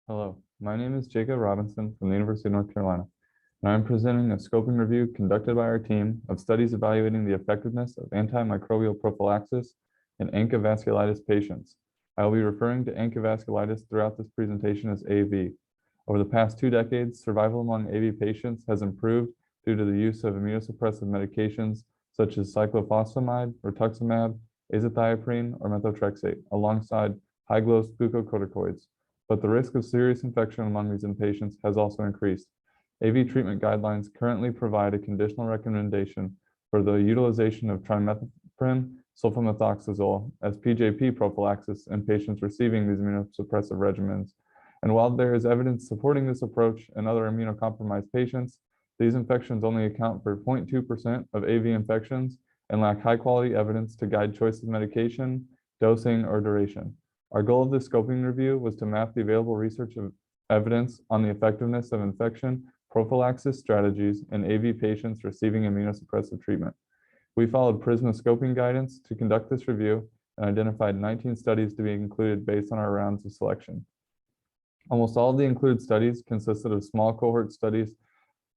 Hello, my name is Jacob Robinson from the University of North Carolina, and I'm presenting a scoping review conducted by our team of studies evaluating the effectiveness of antimicrobial prophylaxis in ANCA vasculitis patients. I will be referring to ANCA vasculitis throughout this presentation as AV. Over the past 2 decades, survival among AV patients has improved due to the use of immunosuppressive medications such as cyclophosphamide, rituximab, azathioprine, or methotrexate, alongside high-dose glucocorticoids. But the risk of serious infection among these inpatients has also increased. AV treatment guidelines currently provide a conditional recommendation for the utilization of trimethoprim sulfamethoxazole as PJP prophylaxis in patients receiving these immunosuppressive regimens. And while there is evidence supporting this approach in other immunocompromised patients, these infections only account for 0.2% of AV infections and lack high-quality evidence to guide choice of medication, dosing, or duration. Our goal of this scoping review was to map the available research of evidence on the effectiveness of infection prophylaxis strategies in AV patients receiving immunosuppressive treatment. We followed PRISMA scoping guidance to conduct this review and identified 19 studies to be included based on our rounds of selection. Almost all of the included studies consisted of small cohort studies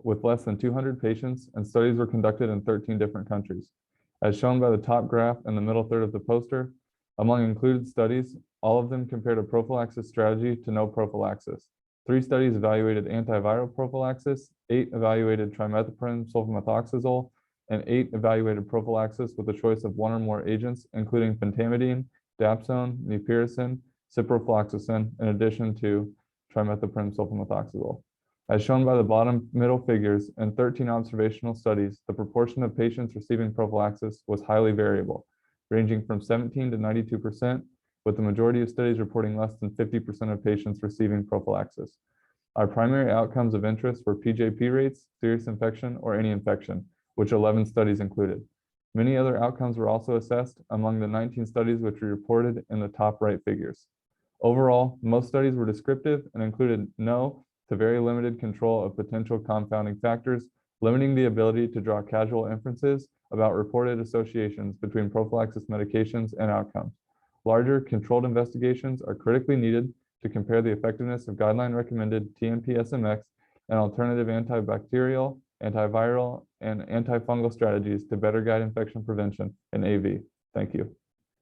with less than 200 patients, and studies were conducted in 13 different countries. As shown by the top graph in the middle third of the poster, among included studies, all of them compared a prophylaxis strategy to no prophylaxis. 3 studies evaluated antiviral prophylaxis, 8 evaluated trimethoprim sulfamethoxazole, and 8 evaluated prophylaxis with a choice of 1 or more agents, including pentamidine, dapsone, mupirocin, ciprofloxacin, in addition to trimethoprim sulfamethoxazole. As shown by the bottom middle figures, in 13 observational studies, the proportion of patients receiving prophylaxis was highly variable, ranging from 17 to 92%, with the majority of studies reporting less than 50% of patients receiving prophylaxis. Our primary outcomes of interest were PJP rates, serious infection, or any infection, which 11 studies included. Many other outcomes were also assessed among the 19 studies which we reported in the top right figures. Overall, most studies were descriptive and included no to very limited control of potential confounding factors, limiting the ability to draw casual inferences about reported associations between prophylaxis medications and outcomes. Larger controlled investigations are critically needed to compare the effectiveness of guideline-recommended TMP-SMX and alternative antibacterial, antiviral, and antifungal strategies to better guide infection prevention in AV. Thank you.